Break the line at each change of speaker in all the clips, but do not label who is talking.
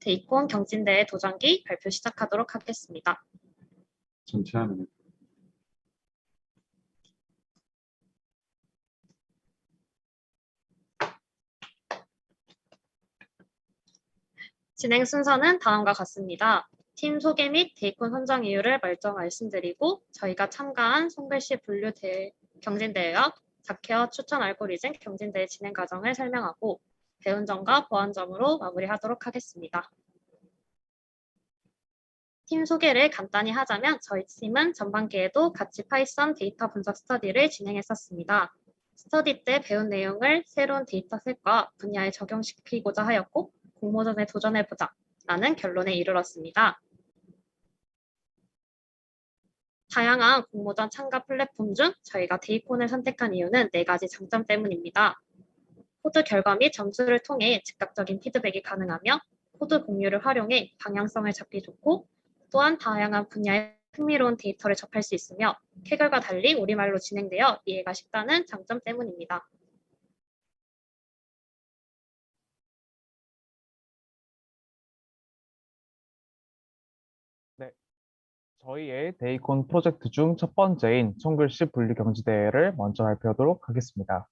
대입콘 경진대회 도전기 발표 시작하도록 하겠습니다.
전체 화면.
진행 순서는 다음과 같습니다. 팀 소개 및 대입콘 선정 이유를 먼저 말씀드리고 저희가 참가한 손글씨 분류 경진대회와 다케어 추천 알고리즘 경진대회 진행 과정을 설명하고 배운 점과 보완 점으로 마무리하도록 하겠습니다. 팀 소개를 간단히 하자면 저희 팀은 전반기에도 같이 파이썬 데이터 분석 스터디를 진행했었습니다. 스터디 때 배운 내용을 새로운 데이터셋과 분야에 적용시키고자 하였고 공모전에 도전해보자 라는 결론에 이르렀습니다. 다양한 공모전 참가 플랫폼 중 저희가 데이콘을 선택한 이유는 4가지 장점 때문입니다. 코드 결과 및 점수를 통해 즉각적인 피드백이 가능하며 코드 공유를 활용해 방향성을 잡기 좋고 또한 다양한 분야의 흥미로운 데이터를 접할 수 있으며 캐글과 달리 우리말로 진행되어 이해가 쉽다는 장점 때문입니다.
네, 저희의 데이콘 프로젝트 중 첫 번째인 손글씨 분류 경지대회를 먼저 발표하도록 하겠습니다.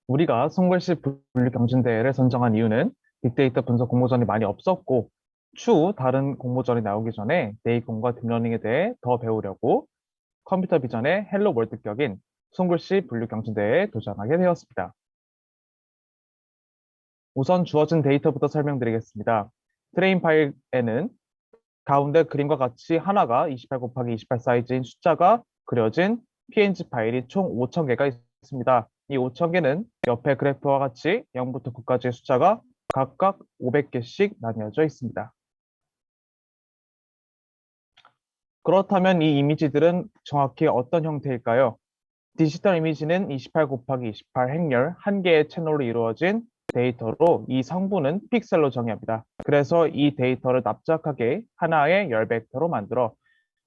우리가 손글씨 분류 경진대회를 선정한 이유는 빅데이터 분석 공모전이 많이 없었고 추후 다른 공모전이 나오기 전에 데이콘과 딥러닝에 대해 더 배우려고 컴퓨터 비전의 헬로 월드격인 손글씨 분류 경진대회에 도전하게 되었습니다. 우선 주어진 데이터부터 설명드리겠습니다. 트레인 파일에는 가운데 그림과 같이 하나가 28 곱하기 28 사이즈인 숫자가 그려진 png 파일이 총 5,000개가 있습니다. 이 5,000개는 옆에 그래프와 같이 0부터 9까지의 숫자가 각각 500개씩 나뉘어져 있습니다. 그렇다면 이 이미지들은 정확히 어떤 형태일까요? 디지털 이미지는 28 곱하기 28 행렬 1개의 채널로 이루어진 데이터로 이 성분은 픽셀로 정의합니다. 그래서 이 데이터를 납작하게 하나의 열 벡터로 만들어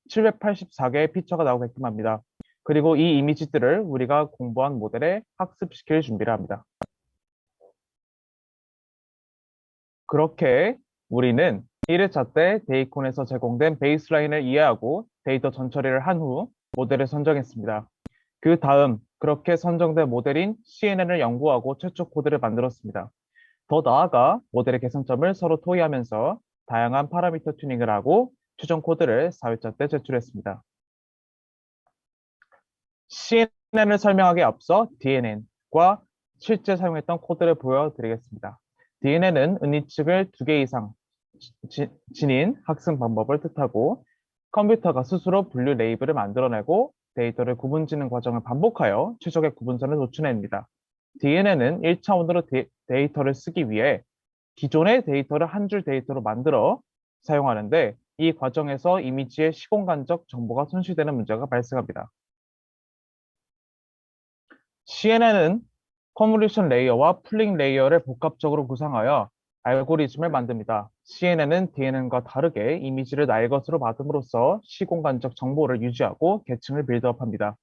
784개의 피처가 나오게끔 합니다. 그리고 이 이미지들을 우리가 공부한 모델에 학습시킬 준비를 합니다. 그렇게 우리는 1회차 때 데이콘에서 제공된 베이스라인을 이해하고 데이터 전처리를 한 후 모델을 선정했습니다. 그 다음 그렇게 선정된 모델인 CNN을 연구하고 최초 코드를 만들었습니다. 더 나아가 모델의 개선점을 서로 토의하면서 다양한 파라미터 튜닝을 하고 최종 코드를 4회차 때 제출했습니다. CNN을 설명하기에 앞서 DNN과 실제 사용했던 코드를 보여드리겠습니다. DNN은 은희축을 2개 이상 지닌 학습 방법을 뜻하고 컴퓨터가 스스로 분류 레이블을 만들어내고 데이터를 구분짓는 과정을 반복하여 최적의 구분선을 도출해냅니다. DNN은 1차원으로 데이터를 쓰기 위해 기존의 데이터를 한 줄 데이터로 만들어 사용하는데 이 과정에서 이미지의 시공간적 정보가 손실되는 문제가 발생합니다. CNN은 컨볼루션 레이어와 풀링 레이어를 복합적으로 구성하여 알고리즘을 만듭니다. CNN은 DNN과 다르게 이미지를 날 것으로 받음으로써 시공간적 정보를 유지하고 계층을 빌드업합니다.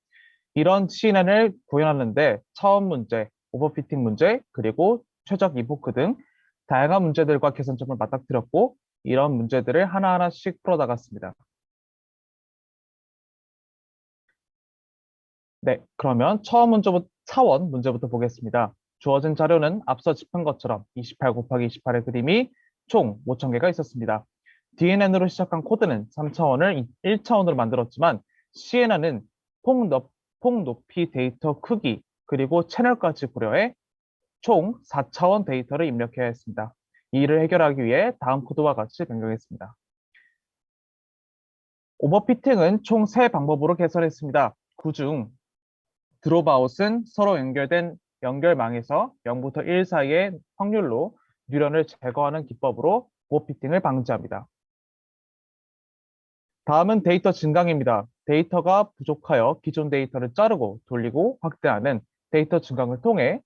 이런 CNN을 구현하는데 처음 문제, 오버피팅 문제, 그리고 최적 이포크 등 다양한 문제들과 개선점을 맞닥뜨렸고 이런 문제들을 하나하나씩 풀어나갔습니다. 네, 그러면 차원 문제부터 보겠습니다. 주어진 자료는 앞서 짚은 것처럼 28 곱하기 28의 그림이 총 5,000개가 있었습니다. DNN으로 시작한 코드는 3차원을 1차원으로 만들었지만 CNN은 폭 높이 데이터 크기 그리고 채널까지 고려해 총 4차원 데이터를 입력해야 했습니다. 이 일을 해결하기 위해 다음 코드와 같이 변경했습니다. 오버피팅은 총 3방법으로 개선했습니다. 그중 드롭아웃은 서로 연결된 연결망에서 0부터 1 사이의 확률로 뉴런을 제거하는 기법으로 오버피팅을 방지합니다. 다음은 데이터 증강입니다. 데이터가 부족하여 기존 데이터를 자르고 돌리고 확대하는 데이터 증강을 통해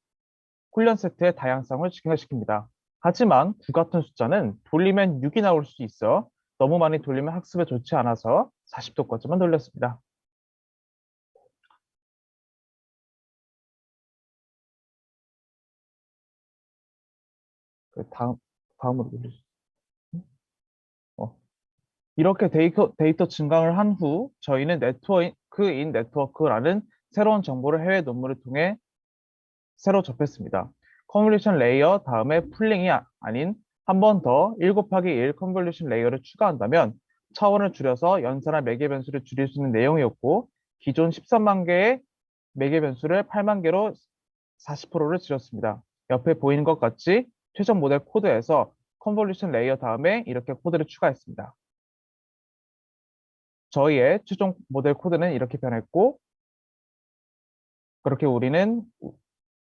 훈련 세트의 다양성을 증가시킵니다. 하지만 9 같은 숫자는 돌리면 6이 나올 수 있어 너무 많이 돌리면 학습에 좋지 않아서 40도까지만 돌렸습니다. 다음으로 돌려주세요. 이렇게 데이터 증강을 한 후 저희는 네트워크인 네트워크라는 새로운 정보를 해외 논문을 통해 새로 접했습니다. 컨볼루션 레이어 다음에 풀링이 아닌 한 번 더 1 곱하기 1 컨볼루션 레이어를 추가한다면 차원을 줄여서 연산할 매개 변수를 줄일 수 있는 내용이었고 기존 13만 개의 매개 변수를 8만 개로 40%를 줄였습니다. 옆에 보이는 것 같이 최종 모델 코드에서 컨볼루션 레이어 다음에 이렇게 코드를 추가했습니다. 저희의 최종 모델 코드는 이렇게 변했고 그렇게 우리는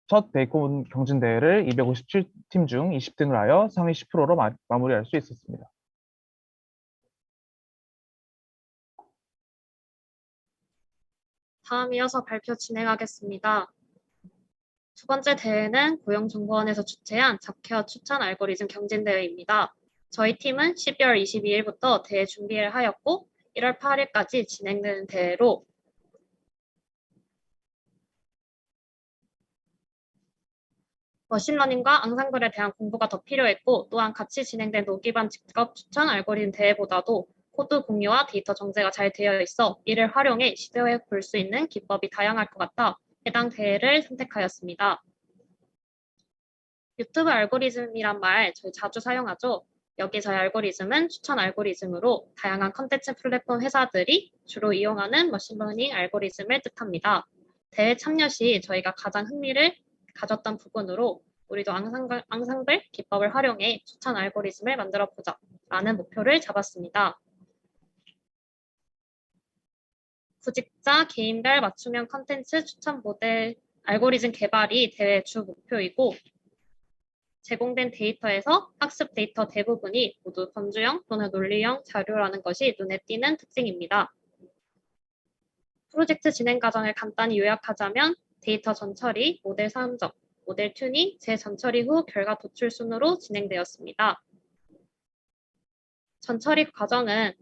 첫 베이컨 경진대회를 257팀 중 20등을 하여 상위 10%로 마무리할 수 있었습니다.
다음 이어서 발표 진행하겠습니다. 두 번째 대회는 고용정보원에서 주최한 잡케어 추천 알고리즘 경진대회입니다. 저희 팀은 12월 22일부터 대회 준비를 하였고 1월 8일까지 진행되는 대회로 머신러닝과 앙상블에 대한 공부가 더 필요했고 또한 같이 진행된 노기반 직업 추천 알고리즘 대회보다도 코드 공유와 데이터 정제가 잘 되어 있어 이를 활용해 시도해 볼 수 있는 기법이 다양할 것 같아 해당 대회를 선택하였습니다. 유튜브 알고리즘이란 말 저희 자주 사용하죠. 여기서의 알고리즘은 추천 알고리즘으로 다양한 컨텐츠 플랫폼 회사들이 주로 이용하는 머신러닝 알고리즘을 뜻합니다. 대회 참여 시 저희가 가장 흥미를 가졌던 부분으로 우리도 앙상블 기법을 활용해 추천 알고리즘을 만들어 보자 라는 목표를 잡았습니다. 구직자 개인별 맞춤형 컨텐츠 추천 모델 알고리즘 개발이 대회 주 목표이고 제공된 데이터에서 학습 데이터 대부분이 모두 범주형 또는 논리형 자료라는 것이 눈에 띄는 특징입니다. 프로젝트 진행 과정을 간단히 요약하자면 데이터 전처리, 모델 선적, 모델 튜닝, 재전처리 후 결과 도출 순으로 진행되었습니다. 전처리 과정은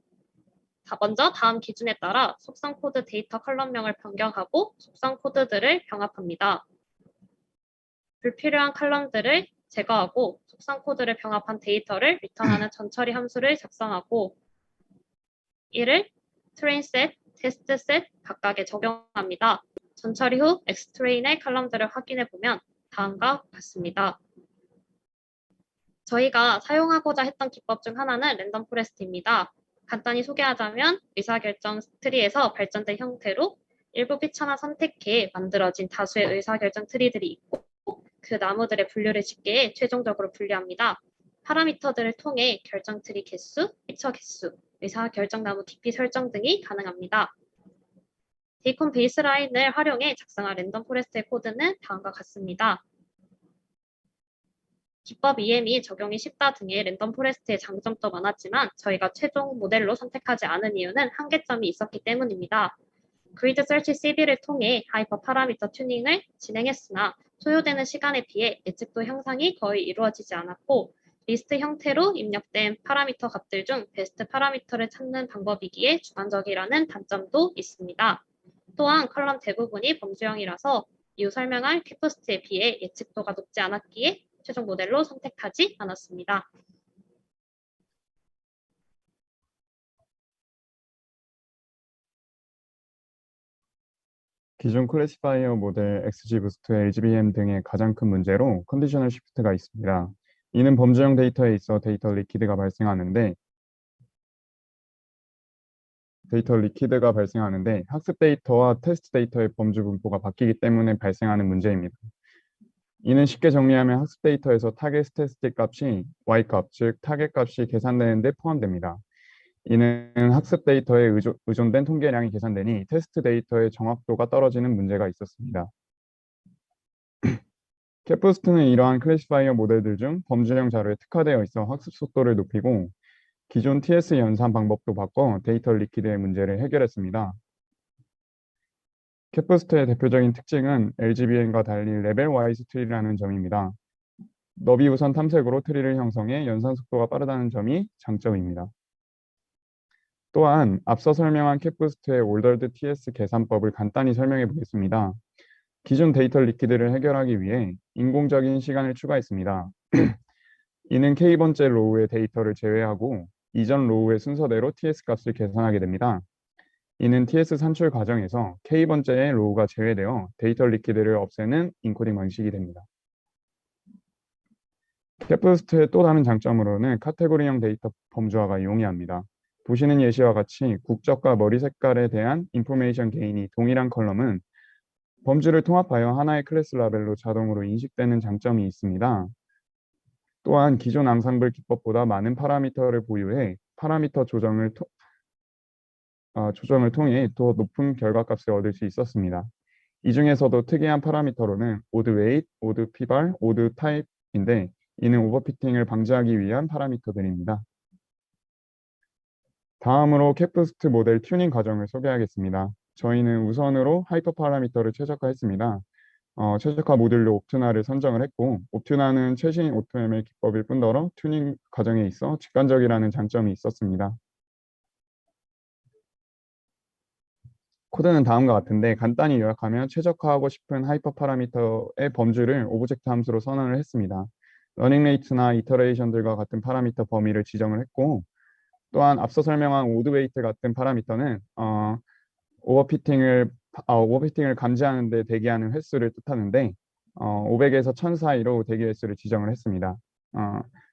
먼저 다음 기준에 따라 속성 코드 데이터 컬럼명을 변경하고 속성 코드들을 병합합니다. 불필요한 컬럼들을 제거하고 속성 코드를 병합한 데이터를 리턴하는 전처리 함수를 작성하고 이를 trainset, testset 각각에 적용합니다. 전처리 후 xtrain의 컬럼들을 확인해 보면 다음과 같습니다. 저희가 사용하고자 했던 기법 중 하나는 랜덤 포레스트입니다. 간단히 소개하자면 의사결정 트리에서 발전된 형태로 일부 피처 하나 선택해 만들어진 다수의 의사결정 트리들이 있고 그 나무들의 분류를 집계해 최종적으로 분류합니다. 파라미터들을 통해 결정 트리 개수, 피처 개수, 의사결정 나무 깊이 설정 등이 가능합니다. 데이콘 베이스라인을 활용해 작성한 랜덤 포레스트의 코드는 다음과 같습니다. 기법 EM이 적용이 쉽다 등의 랜덤 포레스트의 장점도 많았지만 저희가 최종 모델로 선택하지 않은 이유는 한계점이 있었기 때문입니다. 그리드 서치 CB를 통해 하이퍼 파라미터 튜닝을 진행했으나 소요되는 시간에 비해 예측도 향상이 거의 이루어지지 않았고 리스트 형태로 입력된 파라미터 값들 중 베스트 파라미터를 찾는 방법이기에 주관적이라는 단점도 있습니다. 또한 컬럼 대부분이 범주형이라서 이후 설명할 캐프스트에 비해 예측도가 높지 않았기에 최종 모델로 선택하지 않았습니다.
기존 클래시파이어 모델 XGBoost, LGBM 등의 가장 큰 문제로 컨디셔널 시프트가 있습니다. 이는 범주형 데이터에 있어 데이터 리퀴드가 발생하는데 학습 데이터와 테스트 데이터의 범주 분포가 바뀌기 때문에 발생하는 문제입니다. 이는 쉽게 정리하면 학습 데이터에서 타겟 스태티스틱 값이 Y값, 즉 타겟 값이 계산되는 데 포함됩니다. 이는 학습 데이터에 의존된 통계량이 계산되니 테스트 데이터의 정확도가 떨어지는 문제가 있었습니다. 캡부스트는 이러한 클래시파이어 모델들 중 범주형 자료에 특화되어 있어 학습 속도를 높이고 기존 TS 연산 방법도 바꿔 데이터 리퀴드의 문제를 해결했습니다. 캣부스트의 대표적인 특징은 LGBN과 달리 레벨 와이즈 트리라는 점입니다. 너비 우선 탐색으로 트리를 형성해 연산 속도가 빠르다는 점이 장점입니다. 또한 앞서 설명한 캣부스트의 올더드 TS 계산법을 간단히 설명해 보겠습니다. 기존 데이터 리퀴드를 해결하기 위해 인공적인 시간을 추가했습니다. 이는 K번째 로우의 데이터를 제외하고 이전 로우의 순서대로 TS 값을 계산하게 됩니다. 이는 TS 산출 과정에서 K번째의 로우가 제외되어 데이터 리퀴드를 없애는 인코딩 방식이 됩니다. 캣부스트의 또 다른 장점으로는 카테고리형 데이터 범주화가 용이합니다. 보시는 예시와 같이 국적과 머리 색깔에 대한 인포메이션 개인이 동일한 컬럼은 범주를 통합하여 하나의 클래스 라벨로 자동으로 인식되는 장점이 있습니다. 또한 기존 앙상블 기법보다 많은 파라미터를 보유해 파라미터 조정을 통해 더 높은 결과값을 얻을 수 있었습니다. 이 중에서도 특이한 파라미터로는 오드 웨이트, 오드 피발, 오드 타입인데 이는 오버피팅을 방지하기 위한 파라미터들입니다. 다음으로 캣부스트 모델 튜닝 과정을 소개하겠습니다. 저희는 우선으로 하이퍼 파라미터를 최적화했습니다. 최적화 모듈로 옵튜나를 선정을 했고, 옵튜나는 최신 OtoML 기법일 뿐더러 튜닝 과정에 있어 직관적이라는 장점이 있었습니다. 코드는 다음과 같은데 간단히 요약하면 최적화하고 싶은 하이퍼 파라미터의 범주를 오브젝트 함수로 선언을 했습니다. 러닝 레이트나 이터레이션들과 같은 파라미터 범위를 지정을 했고, 또한 앞서 설명한 오드 웨이트 같은 파라미터는 오버피팅을 감지하는 데 대기하는 횟수를 뜻하는데 500에서 1000 사이로 대기 횟수를 지정을 했습니다.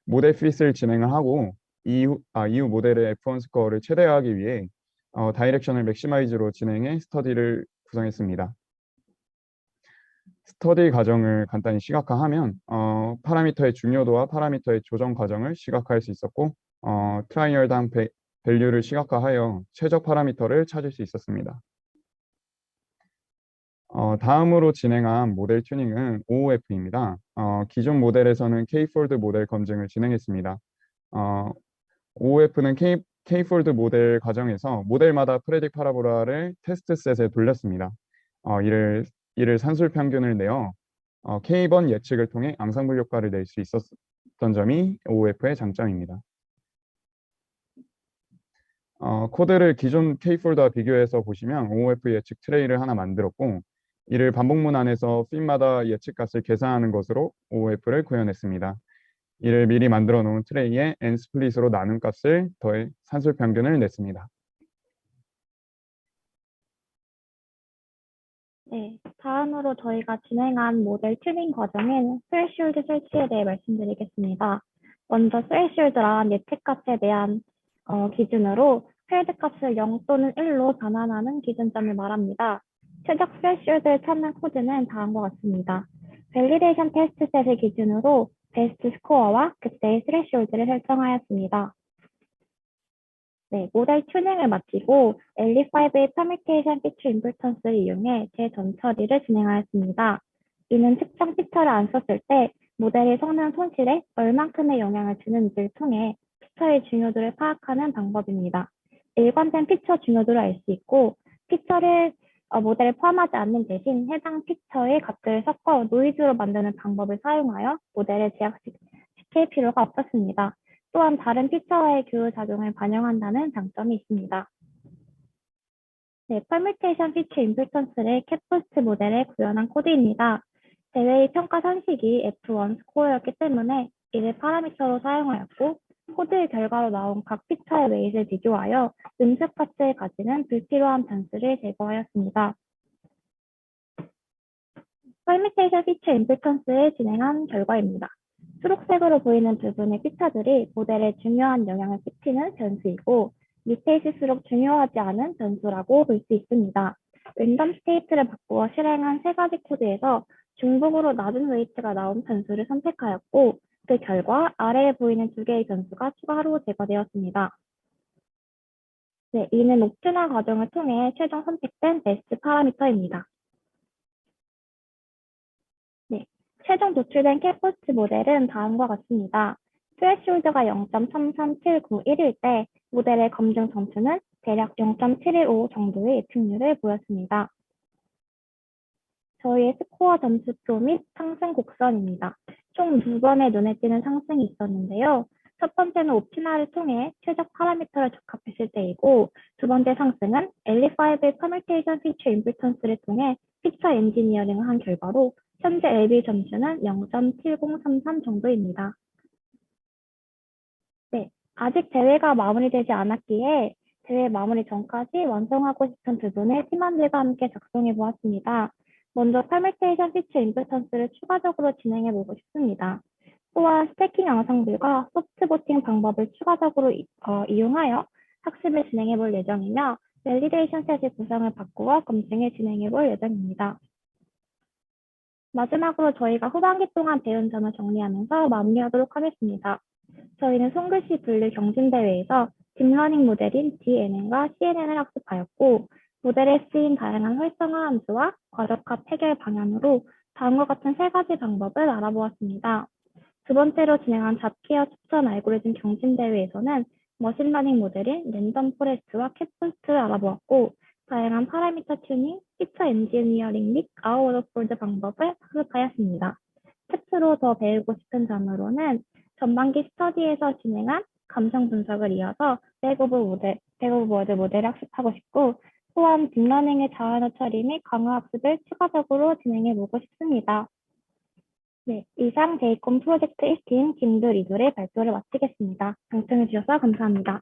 모델 핏을 진행을 하고 이후 모델의 F1 스코어를 최대화하기 위해 다이렉션을 맥시마이즈로 진행해 스터디를 구성했습니다. 스터디 과정을 간단히 시각화하면 파라미터의 중요도와 파라미터의 조정 과정을 시각화할 수 있었고 트라이얼당 밸류를 시각화하여 최적 파라미터를 찾을 수 있었습니다. 다음으로 진행한 모델 튜닝은 OOF입니다. 기존 모델에서는 K-폴드 모델 검증을 진행했습니다. OOF는 K-폴드 모델 과정에서 모델마다 프레딕 파라보라를 테스트 셋에 돌렸습니다. 이를 산술 평균을 내어 K번 예측을 통해 앙상블 효과를 낼 수 있었던 점이 OOF의 장점입니다. 코드를 기존 K폴드와 비교해서 보시면 OOF 예측 트레이를 하나 만들었고 이를 반복문 안에서 핀마다 예측값을 계산하는 것으로 OOF를 구현했습니다. 이를 미리 만들어 놓은 트레이에 n스플릿으로 나눈 값을 더해 산술 평균을 냈습니다.
네, 다음으로 저희가 진행한 모델 튜닝 과정인 스레시홀드 설치에 대해 말씀드리겠습니다. 먼저 스레시홀드란 예측값에 대한 기준으로 필드 값을 0 또는 1로 전환하는 기준점을 말합니다. 최적 스레시홀드를 찾는 코드는 다음과 같습니다. 밸리데이션 테스트 셋을 기준으로 베스트 스코어와 그때의 스레시홀드를 설정하였습니다. 네, 모델 튜닝을 마치고 LE5의 퍼뮤테이션 피처 임플턴스를 이용해 재전 처리를 진행하였습니다. 이는 특정 피처를 안 썼을 때 모델의 성능 손실에 얼만큼의 영향을 주는지를 통해 피처의 중요도를 파악하는 방법입니다. 일관된 피처 중요도를 알 수 있고 피처를 모델에 포함하지 않는 대신 해당 피처의 값들을 섞어 노이즈로 만드는 방법을 사용하여 모델을 제약시킬 필요가 없었습니다. 또한 다른 피처와의 교류 작용을 반영한다는 장점이 있습니다. 네, 퍼뮤테이션 피처 임플턴스를 캣부스트 모델에 구현한 코드입니다. 대회의 평가 선식이 F1 스코어였기 때문에 이를 파라미터로 사용하였고 코드의 결과로 나온 각 피처의 웨이트를 비교하여 음습 값을 가지는 불필요한 변수를 제거하였습니다. 퍼뮤테이션 피처 임플턴스를 진행한 결과입니다. 초록색으로 보이는 부분의 피처들이 모델에 중요한 영향을 끼치는 변수이고 밑에 있을수록 중요하지 않은 변수라고 볼 수 있습니다. 랜덤 스테이트를 바꾸어 실행한 세 가지 코드에서 중복으로 낮은 웨이트가 나온 변수를 선택하였고 그 결과 아래에 보이는 두 개의 변수가 추가로 제거되었습니다. 네, 이는 옵튜나 과정을 통해 최종 선택된 베스트 파라미터입니다. 네, 최종 도출된 캣부스트 모델은 다음과 같습니다. 스레시홀드가 0.33791일 때 모델의 검증 점수는 대략 0.715 정도의 예측률을 보였습니다. 저희의 스코어 점수표 및 상승 곡선입니다. 총 2번의 눈에 띄는 상승이 있었는데요. 첫 번째는 옵티나를 통해 최적 파라미터를 적합했을 때이고, 두 번째 상승은 LE5의 퍼뮤테이션 피처 임피턴스를 통해 피처 엔지니어링을 한 결과로 현재 LB 점수는 0.7033 정도입니다. 네, 아직 대회가 마무리되지 않았기에 대회 마무리 전까지 완성하고 싶은 부분을 팀원들과 함께 작성해 보았습니다. 먼저 퍼뮤테이션 피처 임피턴스를 추가적으로 진행해 보고 싶습니다. 또한 스태킹 앙상블과 소프트보팅 방법을 추가적으로 이용하여 학습을 진행해 볼 예정이며 밸리데이션 셋의 구성을 바꾸어 검증을 진행해 볼 예정입니다. 마지막으로 저희가 후반기 동안 배운 점을 정리하면서 마무리하도록 하겠습니다. 저희는 손글씨 분류 경진대회에서 딥러닝 모델인 DNN과 CNN을 학습하였고, 모델에 쓰인 다양한 활성화 함수와 과적합 해결 방향으로 다음과 같은 세 가지 방법을 알아보았습니다. 두 번째로 진행한 잡케어 추천 알고리즘 경진대회에서는 머신러닝 모델인 랜덤 포레스트와 캣부스트를 알아보았고, 다양한 파라미터 튜닝, 피처 엔지니어링 및 아웃 오브 폴드 방법을 학습하였습니다. 끝으로 더 배우고 싶은 점으로는 전반기 스터디에서 진행한 감성 분석을 이어서 백 오브 워드 모델을 학습하고 싶고, 또한 딥러닝의 자원어 처리 및 강화 학습을 추가적으로 진행해 보고 싶습니다. 네, 이상 데이콘 프로젝트 1팀 김도 리돌의 발표를 마치겠습니다. 경청해 주셔서 감사합니다.